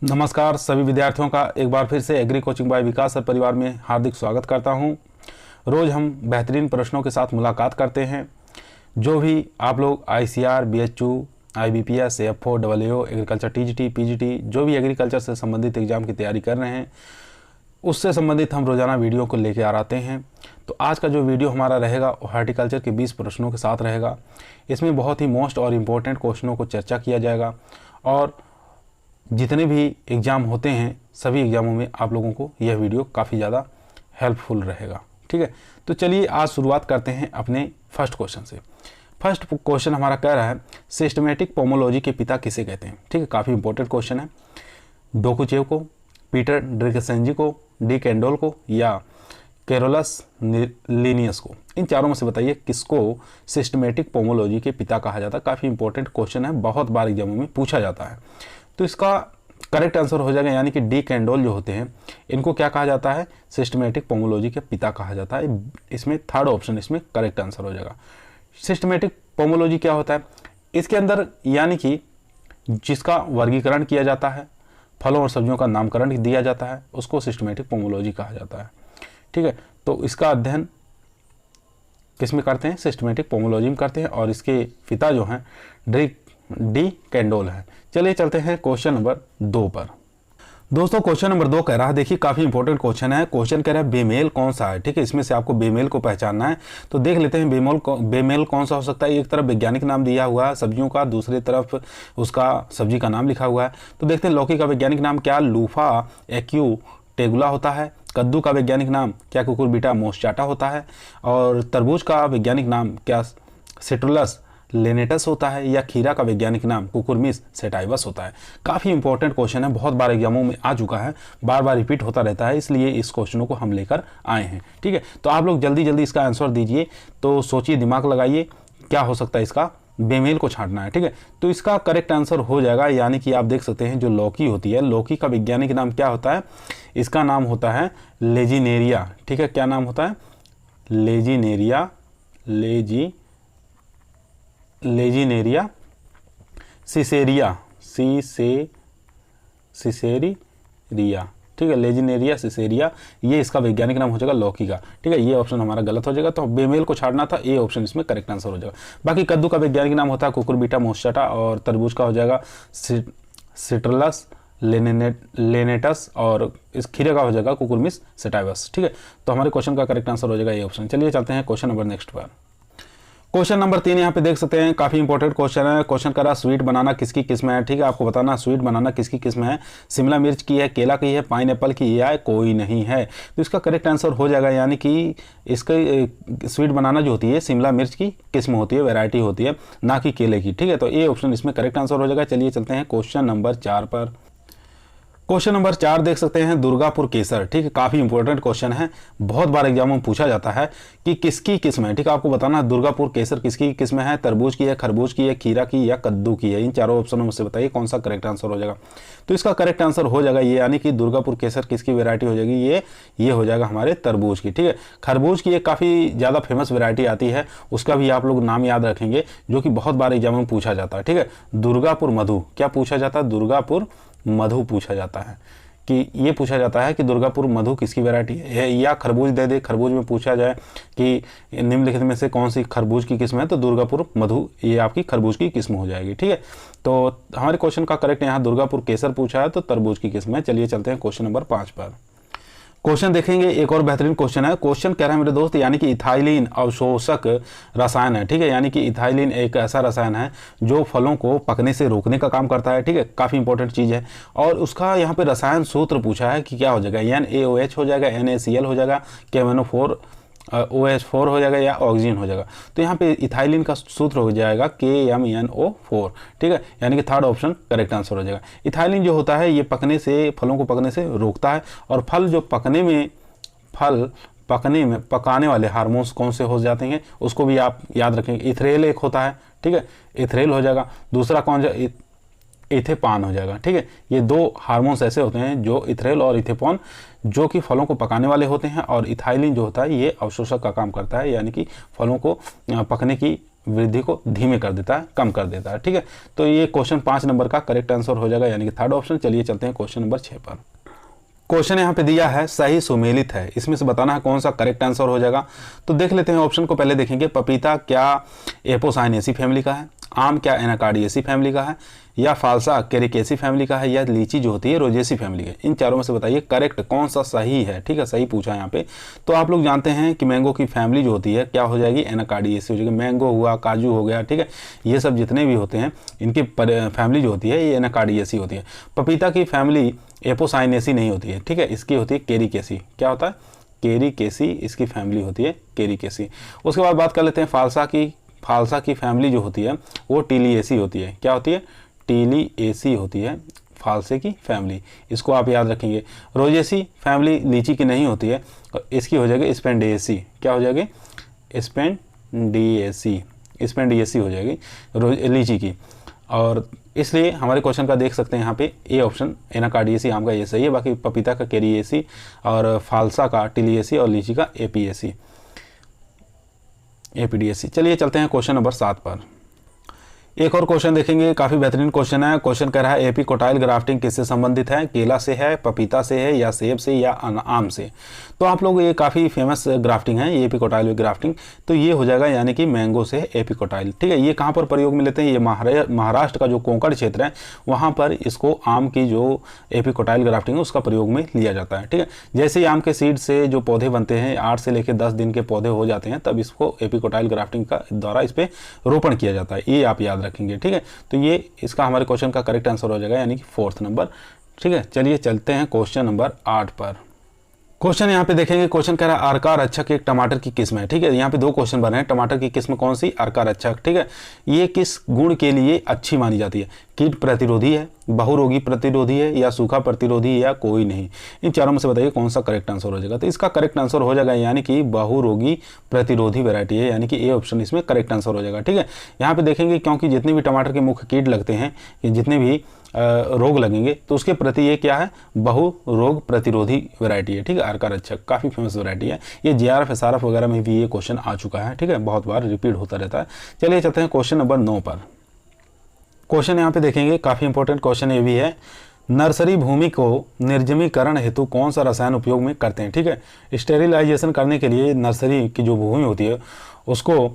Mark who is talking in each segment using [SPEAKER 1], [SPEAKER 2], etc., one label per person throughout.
[SPEAKER 1] नमस्कार सभी विद्यार्थियों का एक बार फिर से एग्री कोचिंग बाय विकास सर परिवार में हार्दिक स्वागत करता हूं। रोज़ हम बेहतरीन प्रश्नों के साथ मुलाकात करते हैं। जो भी आप लोग ICR, BHU, IBPS, AFO, AAO, agriculture TGT, PGT जो भी एग्रीकल्चर से संबंधित एग्जाम की तैयारी कर रहे हैं उससे संबंधित हम रोज़ाना वीडियो को लेके आ आते हैं। तो आज का जो वीडियो हमारा रहेगा हॉर्टिकल्चर के 20 प्रश्नों के साथ रहेगा। इसमें बहुत ही मोस्ट और इम्पोर्टेंट क्वेश्चनों को चर्चा किया जाएगा और जितने भी एग्ज़ाम होते हैं सभी एग्ज़ामों में आप लोगों को यह वीडियो काफ़ी ज़्यादा हेल्पफुल रहेगा। ठीक है, तो चलिए आज शुरुआत करते हैं अपने फर्स्ट क्वेश्चन से। फर्स्ट क्वेश्चन हमारा कह रहा है सिस्टमेटिक पोमोलॉजी के पिता किसे कहते हैं। ठीक है, काफ़ी इंपॉर्टेंट क्वेश्चन है। डोकुचेव को, पीटर ड्रिकसेंजी को, डी कैंडोल को या कैरोलस लिनियस को, इन चारों में से बताइए किसको सिस्टमेटिक पोमोलॉजी के पिता कहा जाता है। काफ़ी इंपॉर्टेंट क्वेश्चन है, बहुत बार एग्जामों में पूछा जाता है। तो इसका करेक्ट आंसर हो जाएगा यानी कि डी कैंडोल जो होते हैं इनको क्या कहा जाता है, सिस्टमेटिक पोमोलॉजी के पिता कहा जाता है। इसमें थर्ड ऑप्शन इसमें करेक्ट आंसर हो जाएगा। सिस्टमेटिक पोमोलॉजी क्या होता है, इसके अंदर यानी कि जिसका वर्गीकरण किया जाता है, फलों और सब्जियों का नामकरण दिया जाता है, उसको सिस्टमेटिक पोमोलॉजी कहा जाता है। ठीक है, तो इसका अध्ययन किस में करते हैं, सिस्टमेटिक पोमोलॉजी में करते हैं और इसके पिता जो हैं डी कैंडोल है। चलिए चलते हैं क्वेश्चन नंबर 2 पर। दोस्तों क्वेश्चन नंबर 2 कह रहा है, देखिए काफ़ी इंपॉर्टेंट क्वेश्चन है। क्वेश्चन कह रहा है बेमेल कौन सा है। ठीक है, इसमें से आपको बेमेल को पहचानना है। तो देख लेते हैं बेमेल कौन सा हो सकता है। एक तरफ वैज्ञानिक नाम दिया हुआ है सब्जियों का, दूसरी तरफ उसका सब्जी का नाम लिखा हुआ है। तो देखते हैं लौकी का वैज्ञानिक नाम क्या लूफा एक्यू टेगुला होता है। कद्दू का वैज्ञानिक नाम क्या कुकुरबिटा मोस्टाटा होता है। और तरबूज का वैज्ञानिक नाम क्या सिट्रुलस लेनेटस होता है। या खीरा का वैज्ञानिक नाम कुकुरमिस सेटाइवस होता है। काफ़ी इंपॉर्टेंट क्वेश्चन है, बहुत बार एग्जामों में आ चुका है, बार बार रिपीट होता रहता है, इसलिए इस क्वेश्चनों को हम लेकर आए हैं। ठीक है, तो आप लोग जल्दी जल्दी इसका आंसर दीजिए। तो सोचिए, दिमाग लगाइए, क्या हो सकता है इसका। बेमेल को छांटना है। ठीक है, तो इसका करेक्ट आंसर हो जाएगा यानी कि आप देख सकते हैं जो लौकी होती है, लौकी का वैज्ञानिक नाम क्या होता है, इसका नाम होता है लेजिनेरिया। ठीक है, क्या नाम होता है, लेजिनेरिया सिसेरिया सिसेरिया। ठीक है, लेजिनेरिया सिसेरिया, ये इसका वैज्ञानिक नाम हो जाएगा लौकी का। ठीक है, ये ऑप्शन हमारा गलत हो जाएगा, तो बेमेल को छाड़ना था, ये ऑप्शन इसमें करेक्ट आंसर हो जाएगा। बाकी कद्दू का वैज्ञानिक नाम होता है कुकुरबिटा मोस्टाटा और तरबूज का हो जाएगा सिट्रुलस लेनेटस और इस खीरे का हो जाएगा कुकुरमिस सेटाइवस। ठीक है, तो हमारे क्वेश्चन का करेक्ट आंसर हो जाएगा ये ऑप्शन। चलिए चलते हैं क्वेश्चन नंबर नेक्स्ट पर। क्वेश्चन नंबर 3 यहाँ पे देख सकते हैं, काफ़ी इंपॉर्टेंट क्वेश्चन है। क्वेश्चन कर रहा स्वीट बनाना किसकी किस्म है। ठीक है, आपको बताना स्वीट बनाना किसकी किस्म है। शिमला मिर्च की है, केला की है, पाइनएप्पल की या कोई नहीं है। तो इसका करेक्ट आंसर हो जाएगा यानी कि इसका स्वीट बनाना जो होती है शिमला मिर्च की किस्म होती है, वैरायटी होती है, ना कि केले की। ठीक है, तो ये ऑप्शन इसमें करेक्ट आंसर हो जाएगा। चलिए चलते हैं क्वेश्चन नंबर 4 पर। क्वेश्चन नंबर 4 देख सकते हैं दुर्गापुर केसर। ठीक है, काफ़ी इंपॉर्टेंट क्वेश्चन है, बहुत बार एग्जामों में पूछा जाता है कि किसकी किस्म है। ठीक है, आपको बताना है दुर्गापुर केसर किसकी किस्म है, तरबूज की है, खरबूज की है, खीरा की या कद्दू की है। इन चारों ऑप्शनों में से बताइए कौन सा करेक्ट आंसर हो जाएगा। तो इसका करेक्ट आंसर हो जाएगा ये यानी कि दुर्गापुर केसर किसकी वेरायटी हो जाएगी, ये हो जाएगा हमारे तरबूज की। ठीक है, खरबूज की एक काफ़ी ज़्यादा फेमस वेरायटी आती है, उसका भी आप लोग नाम याद रखेंगे जो कि बहुत बार एग्जाम में पूछा जाता है। ठीक है, दुर्गापुर मधु क्या पूछा जाता है, दुर्गापुर मधु पूछा जाता है कि ये पूछा जाता है कि दुर्गापुर मधु किसकी वैरायटी है। या खरबूज दे दे, खरबूज में पूछा जाए कि निम्नलिखित में से कौन सी खरबूज की किस्म है, तो दुर्गापुर मधु ये आपकी खरबूज की किस्म हो जाएगी। ठीक है, तो हमारे क्वेश्चन का करेक्ट यहाँ दुर्गापुर केसर पूछा है, तो तरबूज की किस्म है। चलिए चलते हैं क्वेश्चन नंबर 5 पर। क्वेश्चन देखेंगे, एक और बेहतरीन क्वेश्चन है। क्वेश्चन कह रहा है मेरे दोस्त यानी कि इथाइलिन अवशोषक रसायन है। ठीक है, यानी कि इथाइलिन एक ऐसा रसायन है जो फलों को पकने से रोकने का काम करता है। ठीक है, काफ़ी इंपॉर्टेंट चीज़ है और उसका यहाँ पे रसायन सूत्र पूछा है कि क्या हो जाएगा, NaOH हो जाएगा, NaCl हो जाएगा, KMnO4 OH4 हो जाएगा या ऑक्सीजन हो जाएगा। तो यहाँ पे इथाइलिन का सूत्र हो जाएगा KMnO4। ठीक है, यानी कि थर्ड ऑप्शन करेक्ट आंसर हो जाएगा। इथाइलिन जो होता है ये पकने से, फलों को पकने से रोकता है और फल जो पकाने वाले हार्मोन्स कौन से हो जाते हैं उसको भी आप याद रखेंगे। इथरेल एक होता है। ठीक है, इथरेल हो जाएगा, दूसरा कौन इथेपान हो जाएगा। ठीक है, ये 2 हार्मोन्स ऐसे होते हैं जो इथरेल और इथेपॉन जो कि फलों को पकाने वाले होते हैं और इथाइलिन जो होता है ये अवशोषक का काम करता है, यानी कि फलों को पकने की वृद्धि को धीमे कर देता है, कम कर देता है। ठीक है, तो ये क्वेश्चन 5 नंबर का करेक्ट आंसर हो जाएगा, यानी कि थर्ड ऑप्शन। चलिए चलते हैं क्वेश्चन नंबर 6 पर। क्वेश्चन यहाँ पे दिया है सही सुमेलित है, इसमें से बताना है कौन सा करेक्ट आंसर हो जाएगा। तो देख लेते हैं ऑप्शन को, पहले देखेंगे पपीता क्या एपोसाइनेसी फैमिली का है, आम क्या एनाकार्डियेसी फैमिली का है, या फालसा कैरिकेसी फैमिली का है, या लीची जो होती है रोजेसी फैमिली का। इन चारों में से बताइए करेक्ट कौन सा सही है। ठीक है, सही पूछा है यहाँ पे। तो आप लोग जानते हैं कि मैंगो की फैमिली जो होती है क्या हो जाएगी, एनाकार्डियेसी हो जाएगी। मैंगो हुआ, काजू हो गया, ठीक है, ये सब जितने भी होते हैं इनकी फैमिली जो होती है ये एनाकार्डियेसी होती है। पपीता की फैमिली एपोसाइनेसी नहीं होती है, ठीक है, इसकी होती है कैरिकेसी। क्या होता है, कैरिकेसी इसकी फैमिली होती है, कैरिकेसी। उसके बाद बात कर लेते हैं फालसा की फैमिली जो होती है वो टीलिएसी होती है। क्या होती है, टीलिएसी होती है फालसे की फैमिली, इसको आप याद रखेंगे। रोजेसी फैमिली लीची की नहीं होती है, इसकी हो जाएगी स्पेंडिएसी। क्या हो जाएगी, स्पेंडिएसी हो जाएगी लीची की। और इसलिए हमारे क्वेश्चन का देख सकते हैं यहाँ पे ए ऑप्शन एनाकार्डियेसी आम का ये सही है, बाकी पपीता का कैरिएसी और फालसा का टीलिएसी और लीची का एपीडीएसी। चलिए चलते हैं क्वेश्चन नंबर 7 पर। एक और क्वेश्चन देखेंगे, काफ़ी बेहतरीन क्वेश्चन है। क्वेश्चन कह रहा है एपिकोटाइल ग्राफ्टिंग किससे संबंधित है, केला से है, पपीता से है, या सेब से, या आम से। तो आप लोग ये काफ़ी फेमस ग्राफ्टिंग है ये एपिकोटाइल ग्राफ्टिंग, तो ये हो जाएगा यानी कि मैंगो से एपिकोटाइल। ठीक है, ये कहाँ पर प्रयोग में लेते हैं, ये महाराष्ट्र का जो कोंकण क्षेत्र है वहाँ पर इसको आम की जो एपिकोटाइल ग्राफ्टिंग है उसका प्रयोग में लिया जाता है। ठीक है, जैसे ही आम के सीड से जो पौधे बनते हैं 8 से लेकर 10 दिन के पौधे हो जाते हैं तब इसको एपिकोटाइल ग्राफ्टिंग का द्वारा इस पर रोपण किया जाता है, ये आप याद रखेंगे। ठीक है, तो ये इसका हमारे क्वेश्चन का करेक्ट आंसर हो जाएगा, यानी कि 4th नंबर। ठीक है, चलिए चलते हैं क्वेश्चन नंबर 8 पर। क्वेश्चन यहाँ पे देखेंगे, क्वेश्चन कह रहा है अर्का रक्षक एक टमाटर की किस्म है। ठीक है, यहाँ पे 2 क्वेश्चन बने हैं, टमाटर की किस्म कौन सी, अर्का रक्षक। ठीक है, ये किस गुण के लिए अच्छी मानी जाती है, कीट प्रतिरोधी है, बहुरोगी प्रतिरोधी है, या सूखा प्रतिरोधी, या कोई नहीं। इन चारों में से बताइए कौन सा करेक्ट आंसर हो जाएगा। तो इसका करेक्ट आंसर हो जाएगा यानी कि बहुरोगी प्रतिरोधी वैरायटी है, यानी कि ए ऑप्शन इसमें करेक्ट आंसर हो जाएगा। ठीक है, यहाँ पे देखेंगे क्योंकि जितने भी टमाटर के मुख्य कीट लगते हैं, जितने भी रोग लगेंगे तो उसके प्रति ये क्या है, बहु रोग प्रतिरोधी वैरायटी है। ठीक है, अर्का रक्षक काफ़ी फेमस वैरायटी है, ये जेआरएफ एसआरएफ वगैरह में भी ये क्वेश्चन आ चुका है। ठीक है, बहुत बार रिपीट होता रहता है। चलिए चलते हैं क्वेश्चन नंबर 9 पर। क्वेश्चन यहाँ पे देखेंगे, काफ़ी इंपॉर्टेंट क्वेश्चन ये भी है, नर्सरी भूमि को निर्जमीकरण हेतु कौन सा रसायन उपयोग में करते हैं। ठीक है, स्टेरिलाइजेशन करने के लिए नर्सरी की जो भूमि होती है उसको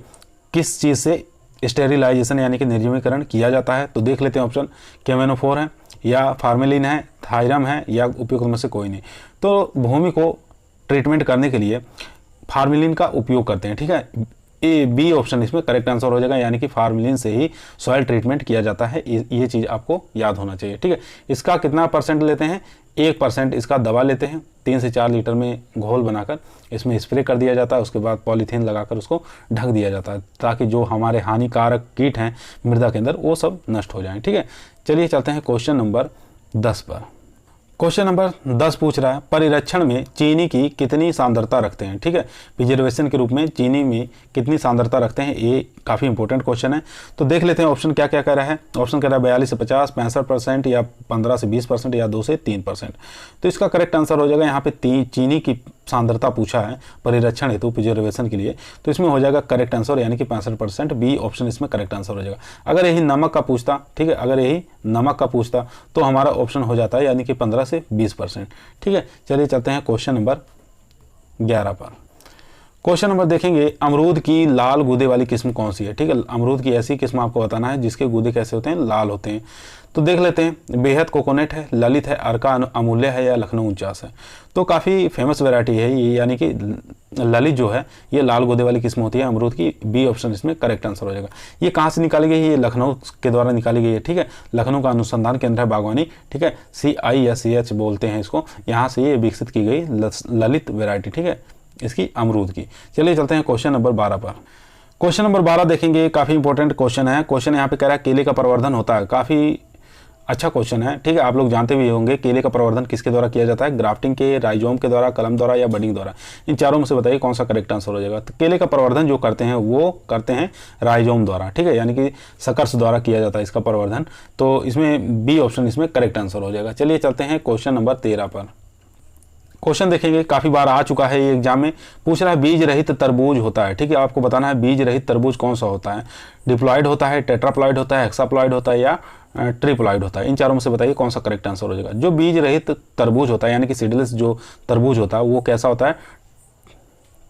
[SPEAKER 1] किस चीज़ से स्टेरिलाइजेशन यानी कि निर्जमीकरण किया जाता है। तो देख लेते हैं ऑप्शन, केमेनोफोर है, या फार्मेलिन है, थायरम है, या उपयुक्त में से कोई नहीं। तो भूमि को ट्रीटमेंट करने के लिए फार्मेलिन का उपयोग करते हैं। ठीक है, ए बी ऑप्शन इसमें करेक्ट आंसर हो जाएगा, यानी कि फार्मेलिन से ही सॉइल ट्रीटमेंट किया जाता है। ये चीज़ आपको याद होना चाहिए। ठीक है, इसका कितना % लेते हैं, 1% इसका दवा लेते हैं, 3 से 4 लीटर में घोल बनाकर इसमें स्प्रे कर दिया जाता है। उसके बाद पॉलीथीन लगाकर उसको ढक दिया जाता है ताकि जो हमारे हानिकारक कीट हैं मृदा के अंदर वो सब नष्ट हो जाएं। ठीक है, चलिए चलते हैं क्वेश्चन नंबर 10 पर। क्वेश्चन नंबर 10 पूछ रहा है, परिरक्षण में चीनी की कितनी सांद्रता रखते हैं। ठीक है, प्रिजर्वेशन के रूप में चीनी में कितनी सांद्रता रखते हैं, ये काफ़ी इंपॉर्टेंट क्वेश्चन है। तो देख लेते हैं ऑप्शन क्या क्या कह रहा है। ऑप्शन कह रहा है 42 से 50, 65%, या 15 से 20%, या 2 से 3%। तो इसका करेक्ट आंसर हो जाएगा, यहाँ पे चीनी की सांद्रता पूछा है परिरक्षण हेतु प्रिजर्वेशन के लिए, तो इसमें हो जाएगा करेक्ट आंसर यानी कि 65%, बी ऑप्शन इसमें करेक्ट आंसर हो जाएगा। अगर यही नमक का पूछता, ठीक है, अगर यही नमक का पूछता तो हमारा ऑप्शन हो जाता है यानी कि 15 से 20%। ठीक है, चलिए चलते हैं क्वेश्चन नंबर 11 पर। क्वेश्चन नंबर देखेंगे, अमरूद की लाल गूदे वाली किस्म कौन सी है। ठीक है, अमरूद की ऐसी किस्म आपको बताना है जिसके गूदे कैसे होते हैं, लाल होते हैं। तो देख लेते हैं, बेहद कोकोनट है, ललित है, अर्का अमूल्य है, या लखनऊ 49 है। तो काफ़ी फेमस वैरायटी है ये, यानी कि ललित जो है ये लाल गूदे वाली किस्म होती है अमरूद की, बी ऑप्शन इसमें करेक्ट आंसर हो जाएगा। ये कहाँ से निकाली गई है, ये लखनऊ के द्वारा निकाली गई है। ठीक है, लखनऊ का अनुसंधान केंद्र है बागवानी। ठीक है, CI या CH बोलते हैं इसको, यहाँ से ये विकसित की गई ललित वैरायटी। ठीक है, इसकी अमरूद की। चलिए चलते हैं क्वेश्चन नंबर 12 पर। क्वेश्चन नंबर 12 देखेंगे, काफ़ी इंपॉर्टेंट क्वेश्चन है। क्वेश्चन यहाँ पे कह रहा है केले का प्रवर्धन होता है, काफ़ी अच्छा क्वेश्चन है। ठीक है, आप लोग जानते भी होंगे केले का प्रवर्धन किसके द्वारा किया जाता है, ग्राफ्टिंग के, राइजोम के द्वारा, कलम द्वारा, या बडिंग द्वारा। इन चारों में से बताइए कौन सा करेक्ट आंसर हो जाएगा। तो केले का प्रवर्धन जो करते हैं वो करते हैं राइजोम द्वारा। ठीक है, यानी कि सकर्स द्वारा किया जाता है इसका प्रवर्धन। तो इसमें बी ऑप्शन इसमें करेक्ट आंसर हो जाएगा। चलिए चलते हैं क्वेश्चन नंबर 13 पर। क्वेश्चन देखेंगे, काफ़ी बार आ चुका है ये एग्जाम में, पूछ रहा है बीज रहित तरबूज होता है, ठीक है, आपको बताना है बीज रहित तरबूज कौन सा होता है, डिप्लॉइड होता है, टेट्राप्लॉइड होता है, हेक्साप्लॉइड होता है या ट्रिप्लॉइड होता है। इन चारों में से बताइए कौन सा करेक्ट आंसर हो जाएगा। जो बीज रहित तरबूज होता है यानी कि सीडलेस जो तरबूज होता है वो कैसा होता है,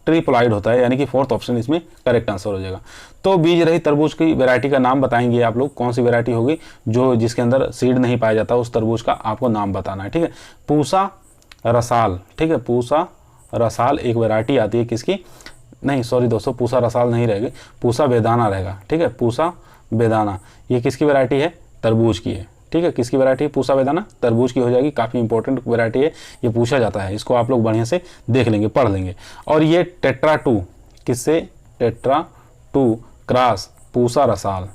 [SPEAKER 1] ट्रिप्लॉइड होता है, यानी कि फोर्थ ऑप्शन इसमें करेक्ट आंसर हो जाएगा। तो बीज रहित तरबूज की वैरायटी का नाम बताएंगे आप लोग, कौन सी वैरायटी होगी जो जिसके अंदर सीड नहीं पाया जाता, उस तरबूज का आपको नाम बताना है, ठीक है। पूसा रसाल, ठीक है, पूसा रसाल एक वैरायटी आती है किसकी, नहीं सॉरी दोस्तों, पूसा रसाल नहीं रहेगी, पूसा बेदाना रहेगा, ठीक है, पूसा बेदाना ये किसकी वैरायटी है, तरबूज की है, ठीक है। किसकी वैरायटी है, पूसा बेदाना तरबूज की हो जाएगी। काफ़ी इंपॉर्टेंट वैरायटी है, ये पूछा जाता है, इसको आप लोग बढ़िया से देख लेंगे, पढ़ लेंगे। और ये टेट्रा टू किससे, टेट्रा टू क्रॉस पूसा रसाल,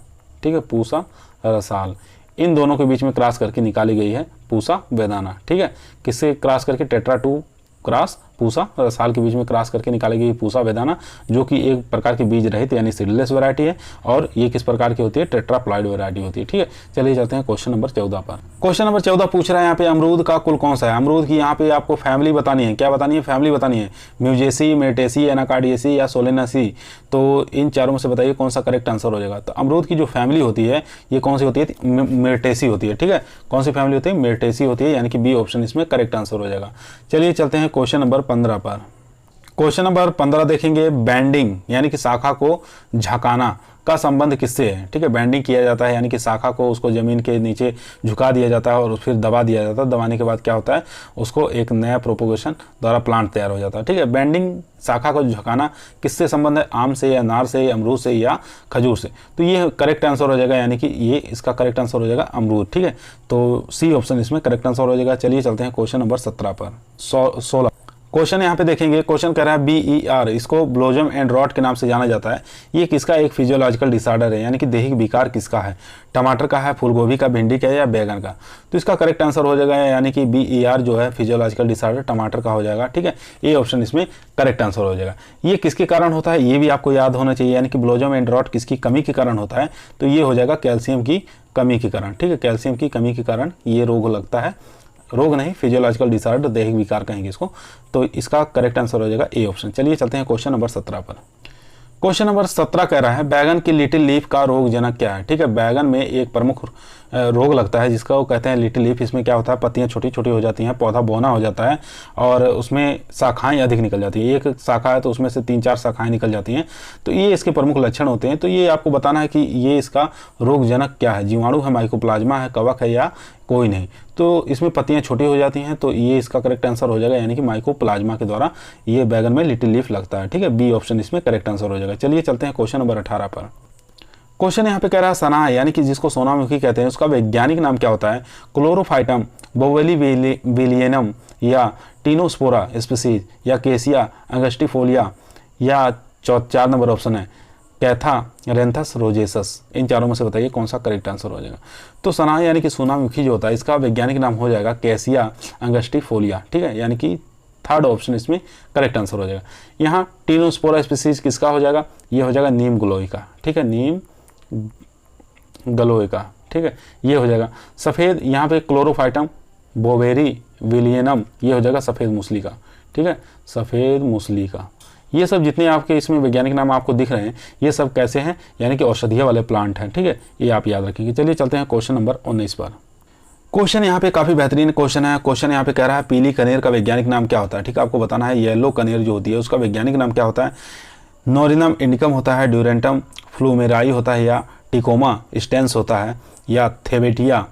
[SPEAKER 1] ठीक है, पूसा रसाल, इन दोनों के बीच में क्रॉस करके निकाली गई है पूसा बेदाना, ठीक है। किससे क्रॉस करके, टेट्रा टू क्रॉस पूसा रसाल के बीच में क्रॉस करके निकाली गई पूसा बेदाना, जो कि एक प्रकार की बीज रहित यानी सीडलेस वैरायटी है। और ये किस प्रकार की होती है, टेट्राप्लॉइड वैरायटी होती है, ठीक है। चलिए चलते हैं क्वेश्चन नंबर 14 पर। क्वेश्चन नंबर 14 पूछ रहा है यहाँ पे अमरूद का कुल कौन सा है। अमरूद की यहाँ पे आपको फैमिली बतानी है, क्या बतानी है, फैमिली बतानी है, म्यूजेसी, मेटेसी, एनाकार्डियेसी या सोलेनासी। तो इन चारों में से बताइए कौन सा करेक्ट आंसर हो जाएगा। तो अमरूद की जो फैमिली होती है ये कौन सी होती है, मेटेसी होती है, ठीक है। कौन सी फैमिली होती है, मेटेसी होती है, यानी कि बी ऑप्शन इसमें करेक्ट आंसर हो जाएगा। चलिए चलते हैं क्वेश्चन नंबर 15 पर। क्वेश्चन नंबर 15 देखेंगे, बैंडिंग यानी कि शाखा को झुकाना का संबंध किससे है, ठीक है। बैंडिंग किया जाता है यानी कि शाखा को उसको जमीन के नीचे झुका दिया जाता है और फिर दबा दिया जाता है, दबाने के बाद क्या होता है, उसको एक नया प्रोपोगेशन द्वारा प्लांट तैयार हो जाता है, ठीक है। बैंडिंग शाखा को झुकाना किससे संबंध है, आम से या अनार से या अमरूद से या खजूर से। तो ये करेक्ट आंसर हो जाएगा, यानी कि ये इसका करेक्ट आंसर हो जाएगा अमरूद, ठीक है। तो सी ऑप्शन इसमें करेक्ट आंसर हो जाएगा। चलिए चलते हैं क्वेश्चन नंबर 17 पर। 16 क्वेश्चन यहाँ पे देखेंगे, क्वेश्चन कह रहा है BER, इसको ब्लोजम एंड रॉट के नाम से जाना जाता है। ये किसका एक फिजियोलॉजिकल डिसऑर्डर है, यानी कि दैहिक विकार किसका है, टमाटर का है, फूलगोभी का, भिंडी का या बैगन का। तो इसका करेक्ट आंसर हो जाएगा, यानी कि BER जो है फिजियोलॉजिकल डिसऑर्डर टमाटर का हो जाएगा, ठीक है। ये ऑप्शन इसमें करेक्ट आंसर हो जाएगा। ये किसके कारण होता है ये भी आपको याद होना चाहिए, यानी कि ब्लोजम एंड रॉट किसकी कमी के कारण होता है। तो ये हो जाएगा कैल्शियम की कमी के कारण, ठीक है। कैल्शियम की कमी के कारण ये रोग लगता है, रोग नहीं, फिजियोलॉजिकल डिसऑर्डर, दैहिक विकार कहेंगे इसको। तो इसका करेक्ट आंसर हो जाएगा ए ऑप्शन। चलिए चलते हैं क्वेश्चन नंबर 17 पर। क्वेश्चन नंबर 17 कह रहा है बैगन की लिटिल लीफ का रोग जनक क्या है, ठीक है। बैगन में एक प्रमुख रोग लगता है जिसका वो कहते हैं लिटिल लीफ। इसमें क्या होता है, पत्तियां छोटी छोटी हो जाती हैं, पौधा बौना हो जाता है और उसमें शाखाएं अधिक निकल जाती हैं। एक शाखा है तो उसमें से 3-4 शाखाएं निकल जाती हैं। तो ये इसके प्रमुख लक्षण होते हैं। तो ये आपको बताना है कि ये इसका रोग जनक क्या है, जीवाणु है, माइकोप्लाज्मा है, कवक है या कोई नहीं। तो इसमें पत्तियां छोटी हो जाती हैं, तो ये इसका करेक्ट आंसर हो जाएगा, यानी कि माइकोप्लाज्मा के द्वारा ये बैगन में लिटिल लीफ लगता है, ठीक है। बी ऑप्शन इसमें करेक्ट आंसर हो जाएगा। चलिए चलते हैं क्वेश्चन नंबर 18 पर। क्वेश्चन यहाँ पे कह रहा है सना यानी कि जिसको सोनामुखी कहते हैं उसका वैज्ञानिक नाम क्या होता है, क्लोरोफाइटम बोवेलिविलियनम या टीनोस्पोरा स्पीसीज या केसिया अंगस्टिफोलिया या 4 नंबर ऑप्शन है कैथारेंथस रोजेसस। इन चारों में से बताइए कौन सा करेक्ट आंसर हो जाएगा। तो सना यानी कि सोनामुखी जो होता है इसका वैज्ञानिक नाम हो जाएगा कैसिया अंगस्टिफोलिया, ठीक है, यानी कि थर्ड ऑप्शन इसमें करेक्ट आंसर हो जाएगा। यहाँ टीनोस्पोरा स्पीसीज किसका हो जाएगा, ये हो जाएगा नीम गलोई का, ठीक है, नीम गलोई का, ठीक है, ये हो जाएगा। सफ़ेद यहाँ पे क्लोरोफाइटम बोवेरी विलियनम, ये हो जाएगा सफ़ेद मूसली का, ठीक है, सफ़ेद मूसली का। ये सब जितने आपके इसमें वैज्ञानिक नाम आपको दिख रहे हैं ये सब कैसे हैं, यानी कि औषधीय वाले प्लांट हैं, ठीक है, ये आप याद रखेंगे। चलिए चलते हैं क्वेश्चन नंबर 19 पर। क्वेश्चन यहाँ पे काफ़ी बेहतरीन क्वेश्चन है। क्वेश्चन यहाँ पे कह रहा है पीली कनेर का वैज्ञानिक नाम क्या होता है, ठीक है, आपको बताना है। येलो कनेर जो होती है उसका वैज्ञानिक नाम क्या होता है, नोरिनम इंडिकम होता है, ड्यूरेंटम फ्लूमेराई होता है या टिकोमा स्टेंस होता है या थेवेटिया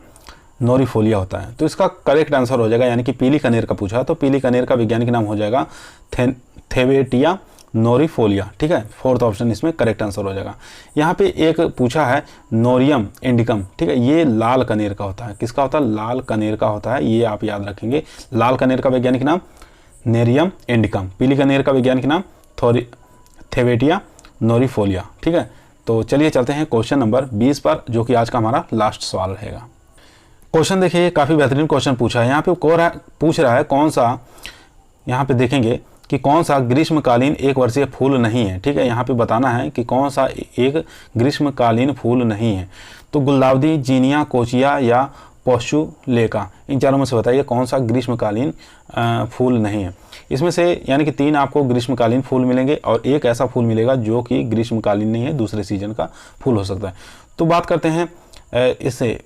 [SPEAKER 1] नोरीफोलिया होता है। तो इसका करेक्ट आंसर हो जाएगा, यानी कि पीली कनेर का पूछा तो पीली कनेर का वैज्ञानिक नाम हो जाएगा थेवेटिया नोरीफोलिया, ठीक है, फोर्थ ऑप्शन इसमें करेक्ट आंसर हो जाएगा। यहाँ पे एक पूछा है नोरियम इंडिकम, ठीक है, ये लाल कनेर का होता है। किसका होता है, लाल कनेर का होता है, ये आप याद रखेंगे। लाल कनेर का वैज्ञानिक नाम नेरियम इंडिकम, पीली कनेर का वैज्ञानिक नाम थेवेटिया नोरीफोलिया, ठीक है। तो चलिए चलते हैं क्वेश्चन नंबर 20 पर, जो कि आज का हमारा लास्ट सवाल रहेगा। क्वेश्चन देखिए काफ़ी बेहतरीन क्वेश्चन पूछा है। यहाँ पे पूछ रहा है कौन सा, यहाँ पे देखेंगे कि कौन सा ग्रीष्मकालीन एक वर्षीय फूल नहीं है, ठीक है, यहाँ पे बताना है कि कौन सा एक ग्रीष्मकालीन फूल नहीं है। तो गुलदाउदी, जीनिया, कोचिया या पोर्चुलेका। इन चारों में से बताइए कौन सा ग्रीष्मकालीन फूल नहीं है। इसमें से यानी कि 3 आपको ग्रीष्मकालीन फूल मिलेंगे और एक ऐसा फूल मिलेगा जो कि ग्रीष्मकालीन नहीं है, दूसरे सीजन का फूल हो सकता है। तो बात करते हैं इससे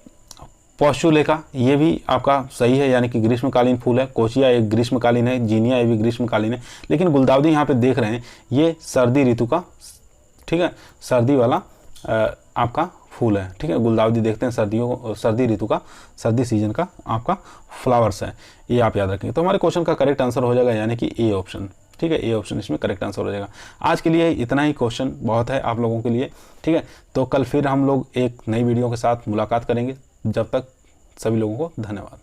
[SPEAKER 1] पोर्चुलेका, ये भी आपका सही है, यानी कि ग्रीष्मकालीन फूल है। कोचिया एक ग्रीष्मकालीन है, जीनिया ये भी ग्रीष्मकालीन है, लेकिन गुलदाउदी यहाँ पे देख रहे हैं ये सर्दी ऋतु का, ठीक है, सर्दी वाला आपका फूल है, ठीक है। गुलदाउदी देखते हैं सर्दी ऋतु का, सर्दी सीजन का आपका फ्लावर्स है, ये आप याद रखेंगे। तो हमारे क्वेश्चन का करेक्ट आंसर हो जाएगा यानी कि ए ऑप्शन, ठीक है, ए ऑप्शन इसमें करेक्ट आंसर हो जाएगा। आज के लिए इतना ही क्वेश्चन बहुत है आप लोगों के लिए, ठीक है। तो कल फिर हम लोग एक नई वीडियो के साथ मुलाकात करेंगे। जब तक सभी लोगों को धन्यवाद।